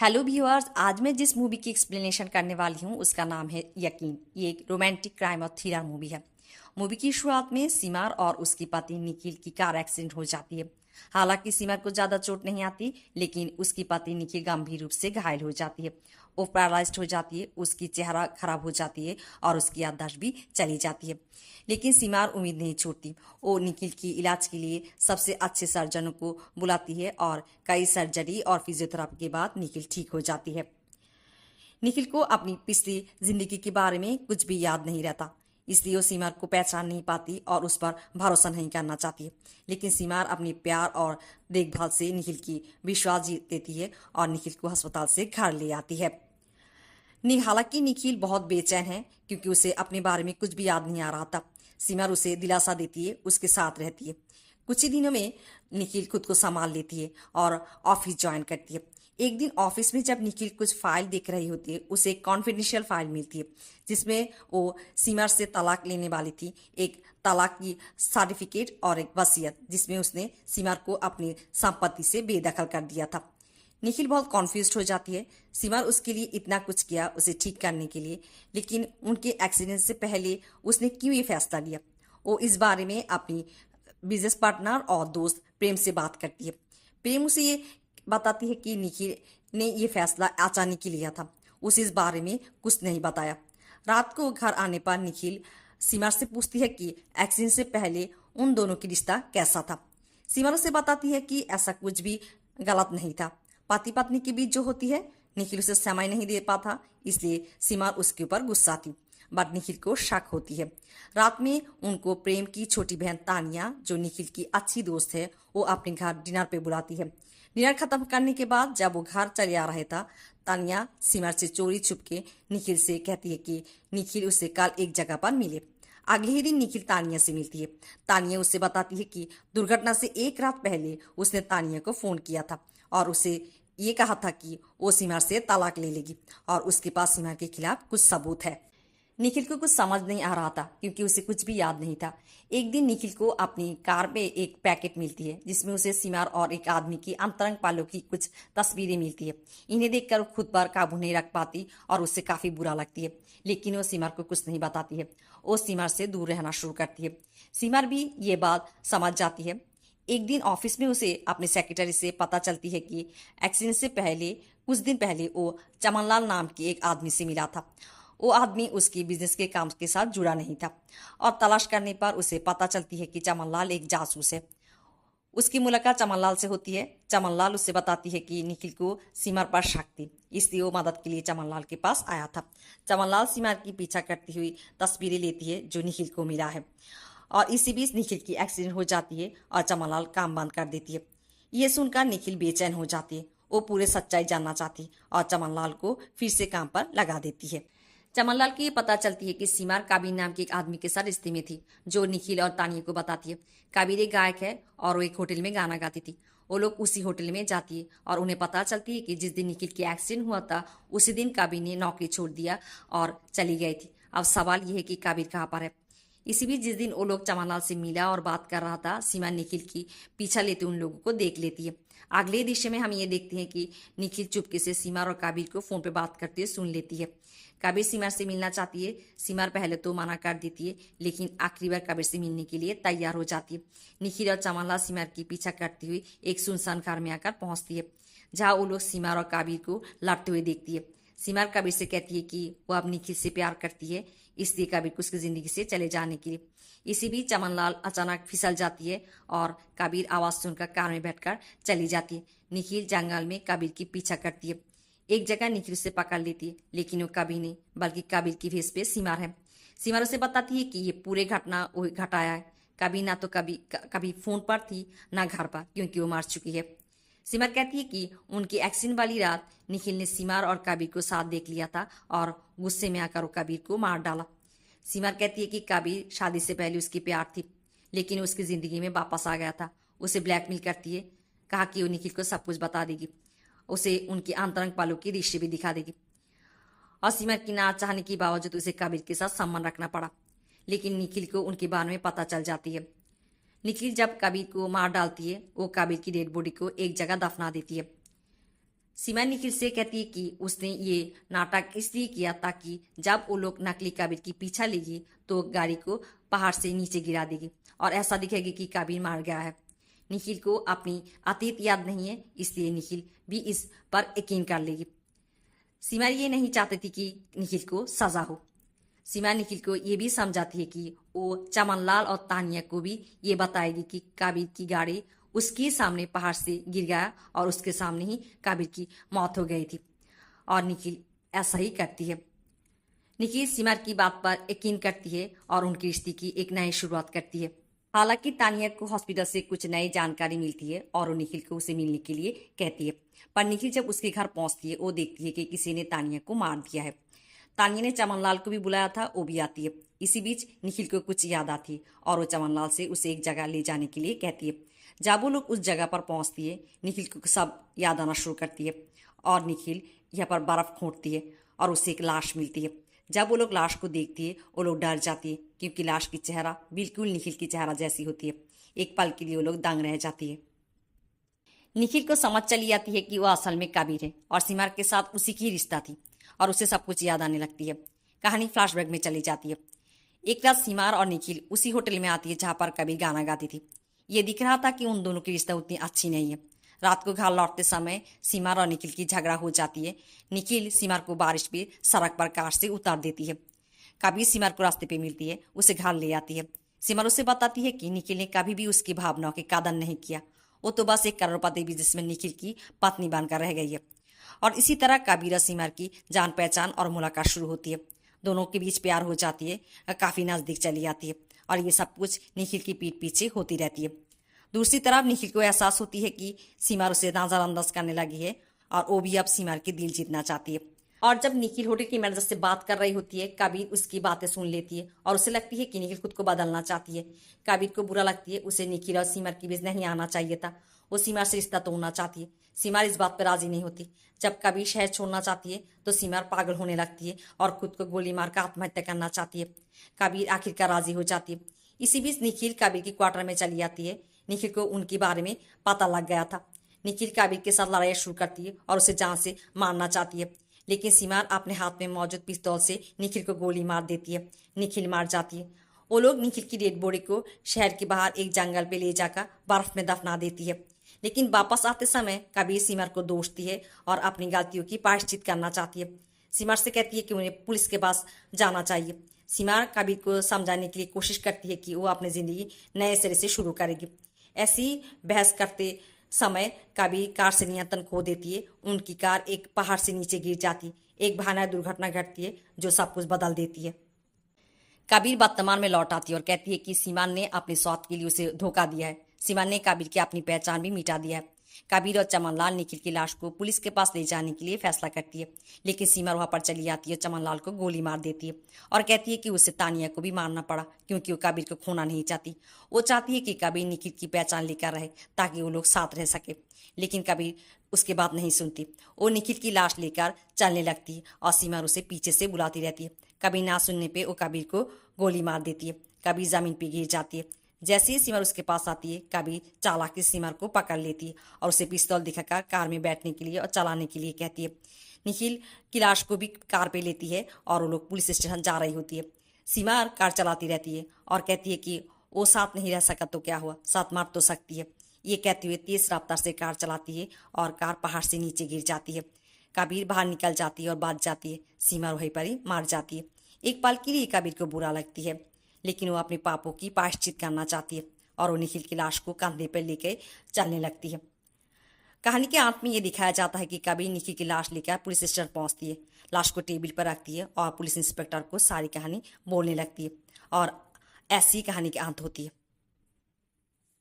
Hello viewers, आज मैं जिस मूवी की एक्सप्लेनेशन करने वाली हूँ उसका नाम है यकीन। ये एक रोमांटिक क्राइम और थ्रिलर मूवी है। मूवी की शुरुआत में सिमार और उसकी पति निखिल की कार एक्सीडेंट हो जाती है। हालांकि सिमार को ज़्यादा चोट नहीं आती, लेकिन उसकी पति निखिल गंभीर रूप से घायल हो जाती है। वो पैरालाइज्ड हो जाती है, उसकी चेहरा खराब हो जाती है और उसकी याददाश्त भी चली जाती है। लेकिन सिमार उम्मीद नहीं छोड़ती। वो निखिल की इलाज के लिए सबसे अच्छे सर्जनों को बुलाती है और कई सर्जरी और फिजियोथेरापी के बाद निखिल ठीक हो जाती है। निखिल को अपनी पिछली जिंदगी के बारे में कुछ भी याद नहीं रहता, इसलिए वो सीमार को पहचान नहीं पाती और उस पर भरोसा नहीं करना चाहती है। लेकिन सीमार अपनी प्यार और देखभाल से निखिल की विश्वास जीत लेती है और निखिल को अस्पताल से घर ले आती है। हालांकि निखिल बहुत बेचैन है, क्योंकि उसे अपने बारे में कुछ भी याद नहीं आ रहा था। सिमर उसे दिलासा देती है, उसके साथ रहती है। कुछ ही दिनों में निखिल खुद को संभाल लेती है और ऑफिस ज्वाइन करती है। एक दिन ऑफिस में जब निखिल कुछ फाइल देख रही होती है, उसे एक कॉन्फिडेंशियल फाइल मिलती है जिसमें वो सिमर से तलाक लेने वाली थी। एक तलाक की सर्टिफिकेट और एक वसीयत, जिसमें उसने सिमर को अपनी संपत्ति से बेदखल कर दिया था। निखिल बहुत कॉन्फ्यूज हो जाती है। सिमर उसके लिए इतना कुछ किया उसे ठीक करने के लिए, लेकिन उनके एक्सीडेंट से पहले उसने क्यों ये फैसला लिया? वो इस बारे में अपनी बिजनेस पार्टनर और दोस्त प्रेम से बात करती है। प्रेम उसे ये बताती है कि निखिल ने ये फैसला अचानक ही लिया था, उसे इस बारे में कुछ नहीं बताया। रात को घर आने पर निखिल सिमर से पूछती है कि एक्सीडेंट से पहले उन दोनों की रिश्ता कैसा था। सिमर उसे बताती है कि ऐसा कुछ भी गलत नहीं था। पति पत्नी के बीच जो होती है, निखिल उसे समय नहीं दे पाता, इसलिए सिमर उसके ऊपर गुस्सा थी। बट निखिल को शक होती है। रात में उनको प्रेम की छोटी बहन तानिया, जो निखिल की अच्छी दोस्त है, वो अपने घर डिनर पे बुलाती है। डिनर खत्म करने के बाद जब वो घर चले आ रहे था, तानिया सिमर से चोरी छुप के निखिल से कहती है कि निखिल उसे कल एक जगह पर मिले। अगले ही दिन निखिल तानिया से मिलती है। तानिया उसे बताती है कि दुर्घटना से एक रात पहले उसने तानिया को फोन किया था और उसे ये कहा था कि वो सिमर से तलाक ले लेगी और उसके पास सिमर के खिलाफ कुछ सबूत है। निखिल को कुछ समझ नहीं आ रहा था, क्योंकि उसे कुछ भी याद नहीं था। एक दिन निखिल को अपनी कार में एक पैकेट मिलती है जिसमें उसे सिमर और एक आदमी की अंतरंग पलों की कुछ तस्वीरें मिलती है। इन्हें देखकर वो खुद पर काबू नहीं रख पाती और उससे काफी बुरा लगती है, लेकिन वो सिमर को कुछ नहीं बताती है। वो सिमर से दूर रहना शुरू करती है। सिमर भी ये बात समझ जाती है। एक दिन ऑफिस में उसे अपने सेक्रेटरी से पता चलती है कि एक्सीडेंट से पहले कुछ दिन पहले वो चमनलाल नाम के एक आदमी से मिला था। वो आदमी उसकी बिजनेस के काम के साथ जुड़ा नहीं था और तलाश करने पर उसे पता चलती है कि चमनलाल एक जासूस है। उसकी मुलाकात चमनलाल से होती है। चमनलाल उससे बताती है कि निखिल को सिमर पर शक थी, इसलिए वो मदद के लिए चमनलाल के पास आया था। चमनलाल सिमर की पीछा करती हुई तस्वीरें लेती है जो निखिल को मिला है, और इसी बीच निखिल की एक्सीडेंट हो जाती है और चमनलाल काम बंद कर देती है। ये सुनकर निखिल बेचैन हो जाती है। वो पूरे सच्चाई जानना चाहती और चमनलाल को फिर से काम पर लगा देती है। चमनलाल को ये पता चलती है कि सीमार काबिर नाम के एक आदमी के साथ रिश्ते में थी, जो निखिल और तानिया को बताती है। काबिर एक गायक है और वो एक होटल में गाना गाती थी। वो लोग उसी होटल में जाती है और उन्हें पता चलती है कि जिस दिन निखिल की एक्सीडेंट हुआ था, उसी दिन काबिर ने नौकरी छोड़ दिया और चली गई थी। अब सवाल यह है कि काबिर कहाँ पर है। इसी बीच जिस दिन वो लोग चमनलाल से मिला और बात कर रहा था, सीमा निखिल की पीछा लेते उन लोगों को देख लेती है। अगले दृश्य में हम ये देखते हैं कि निखिल चुपके से सीमार और काबिर को फोन पे बात करते हुए सुन लेती है। काबिर सीमार से मिलना चाहती है। सीमार पहले तो मना कर देती है, लेकिन आखिरी बार काबिर से मिलने के लिए तैयार हो जाती है। निखिल और चमनलाल सीमार की पीछा करती हुई एक सुनसान कार में आकर पहुंचती है, जहाँ वो लोग सीमार और काबिर को लड़ते हुए देखती है। सीमार काबिर से कहती है कि वो अब निखिल से प्यार करती है, इसलिए काबिर को उसकी जिंदगी से चले जाने के लिए। इसी बीच चमनलाल अचानक फिसल जाती है और काबिर आवाज सुनकर कार में बैठकर चली जाती है। निखिल जंगल में काबिर की पीछा करती है। एक जगह निखिल उसे पकड़ लेती है, लेकिन वो कभी नहीं, बल्कि काबिर की भेष पे सीमार है। सीमार उसे बताती है कि ये पूरे घटना वो घटाया है। कभी ना तो कभी फोन पर थी, ना घर पर, क्योंकि वो मर चुकी है। सीमार कहती है कि उनकी एक्सीडेंट वाली रात निखिल ने सीमार और कबीर को साथ देख लिया था और गुस्से में आकर वो कबीर को मार डाला। सीमार कहती है कि कबीर शादी से पहले उसकी प्यार थी, लेकिन उसकी जिंदगी में वापस आ गया था। उसे ब्लैकमेल करती है, कहा कि वो निखिल को सब कुछ बता देगी, उसे उनकी आंतरिक पलों की दृश्य भी दिखा देगी। और सीमार की ना चाहने के बावजूद उसे कबीर के साथ संबंध रखना पड़ा। लेकिन निखिल को उनके बारे में पता चल जाती है। निखिल जब कबीर को मार डालती है, वो कबीर की डेड बॉडी को एक जगह दफना देती है। सीमा निखिल से कहती है कि उसने ये नाटक इसलिए किया ताकि जब वो लोग नकली कबीर की पीछा लेगी तो गाड़ी को पहाड़ से नीचे गिरा देगी और ऐसा दिखेगी कि कबीर मार गया है। निखिल को अपनी अतीत याद नहीं है, इसलिए निखिल भी इस पर यकीन कर लेगी। सीमा ये नहीं चाहती थी कि निखिल को सजा हो। सीमा निखिल को ये भी समझाती है कि वो चमनलाल और तानिया को भी ये बताएगी कि कबीर की गाड़ी उसके सामने पहाड़ से गिर गया और उसके सामने ही कबीर की मौत हो गई थी, और निखिल ऐसा ही करती है। निखिल सीमा की बात पर यकीन करती है और उनकी रिश्ते की एक नई शुरुआत करती है। हालांकि तानिया को हॉस्पिटल से कुछ नई जानकारी मिलती है और वो निखिल को उसे मिलने के लिए कहती है, पर निखिल जब उसके घर पहुंचती है वो देखती है कि किसी ने तानिया को मार दिया है। तानिया ने चमनलाल को भी बुलाया था, वो भी आती है। इसी बीच निखिल को कुछ याद आती है और वो चमनलाल से उसे एक जगह ले जाने के लिए कहती है। जब वो लोग उस जगह पर पहुंचती है, निखिल को सब याद आना शुरू करती है और निखिल यहाँ पर बर्फ खोंटती है और उसे एक लाश मिलती है। जब वो लोग लाश को देखती है वो लोग डर जाती है, क्योंकि लाश की चेहरा बिल्कुल निखिल की चेहरा जैसी होती है। एक पल के लिए वो लोग दंग रह जाती है। निखिल को समझ चली जाती है कि वो असल में कबीर है और सीमा के साथ उसी की रिश्ता थी और उसे सब कुछ याद आने लगती है। कहानी फ्लैशबैक में चली जाती है। एक रात सीमार और निखिल उसी होटल में आती है जहाँ पर कबीर गाना गाती थी। ये दिख रहा था कि उन दोनों की रिश्ता उतनी अच्छी नहीं है। रात को घर लौटते समय सीमार और निखिल की झगड़ा हो जाती है। निखिल सीमार को बारिश में सड़क पर कार से उतार देती है। कबीर सीमार को रास्ते पे मिलती है, उसे घर ले आती है। सीमार उसे बताती है कि निखिल ने कभी भी उसकी भावनाओं की कदर नहीं किया, वो तो बस एक करोड़पति बिजनेस में निखिल की पत्नी बनकर रह गई है। और इसी तरह कबीर और सीमार की जान पहचान और मुलाकात शुरू होती है। दोनों के बीच प्यार हो जाती है, काफ़ी नज़दीक चली जाती है और ये सब कुछ निखिल की पीठ पीछे होती रहती है। दूसरी तरफ निखिल को एहसास होती है कि सीमार उसे नजरअंदाज करने लगी है और वो भी अब सीमार के दिल जीतना चाहती है। और जब निखिल होटल की मैनेजर से बात कर रही होती है, कबीर उसकी बातें सुन लेती है और उसे लगती है कि निखिल खुद को बदलना चाहती है। कबीर को बुरा लगती है, उसे निखिल और सीमार के बीच नहीं आना चाहिए था। वो सीमार से रिश्ता तोड़ना चाहती है। सीमार इस बात पर राजी नहीं होती। जब कबीर शहर छोड़ना चाहती है तो सीमार पागल होने लगती है और खुद को गोली मारकर आत्महत्या करना चाहती है। कबीर आखिरकार राजी हो जाती है। इसी बीच निखिल कबीर की क्वार्टर में चली जाती है। निखिल को उनके बारे में पता लग गया था। निखिल कबीर के साथ लड़ाई शुरू करती है और उसे जान से मारना चाहती है, लेकिन सीमार अपने हाथ में मौजूद पिस्तौल से निखिल को गोली मार देती है। निखिल मार जाती है। वो लोग निखिल की डेड बॉडी को शहर के बाहर एक जंगल पे ले जाकर बर्फ में दफना देती है। लेकिन वापस आते समय कबीर सीमार को दोषती है और अपनी गलतियों की प्रायश्चित करना चाहती है। सीमार से कहती है कि उन्हें पुलिस के पास जाना चाहिए। सीमार कबीर को समझाने के लिए कोशिश करती है कि वो अपनी ज़िंदगी नए सिरे से शुरू करेगी। ऐसी बहस करते समय कबीर कार से नियंत्रण खो देती है। उनकी कार एक पहाड़ से नीचे गिर जाती। एक भयानक दुर्घटना घटती है जो सब कुछ बदल देती है। कबीर वर्तमान में लौट आती है और कहती है कि सीमान ने अपने स्वार्थ के लिए उसे धोखा दिया है। सीमान ने कबीर की अपनी पहचान भी मिटा दिया है। कबीर और चमनलाल निखिल की लाश को पुलिस के पास ले जाने के लिए फैसला करती है, लेकिन सीमा वहां पर चली आती है, चमनलाल को गोली मार देती है और कहती है कि उसे तानिया को भी मारना पड़ा क्योंकि वो कबीर को खोना नहीं चाहती। वो चाहती है कि कबीर निखिल की पहचान लेकर रहे ताकि वो लोग साथ रह सके, लेकिन कबीर उसके बात नहीं सुनती। वो निखिल की लाश लेकर चलने लगती है और सीमा उसे पीछे से बुलाती रहती है। कबीर ना सुनने पे वो कबीर को गोली मार देती है। कबीर जमीन पे गिर जाती है। जैसे ही सीमर उसके पास आती है, कबीर चालाकी से सीमर को पकड़ लेती है और उसे पिस्तौल दिखाकर कार में बैठने के लिए और चलाने के लिए कहती है। निखिल की लाश को भी कार पे लेती है और वो लोग पुलिस स्टेशन जा रही होती है। सीमर कार चलाती रहती है और कहती है कि वो साथ नहीं रह सका तो क्या हुआ, साथ मार तो सकती है। ये कहते हुए तेज रफ्तार से कार चलाती है और कार पहाड़ से नीचे गिर जाती है। कबीर बाहर निकल जाती है और भाग जाती है। सीमर वहीं पर ही मार जाती है। एक पल के लिए कबीर को बुरा लगती है, लेकिन वो अपने पापों की प्रायश्चित करना चाहती है और वो निखिल की लाश को कंधे पर लेकर चलने लगती है। कहानी के अंत में ये दिखाया जाता है कि कबीर निखिल की लाश लेकर पुलिस स्टेशन पहुंचती है, लाश को टेबल पर रखती है और पुलिस इंस्पेक्टर को सारी कहानी बोलने लगती है और ऐसी कहानी के अंत होती है।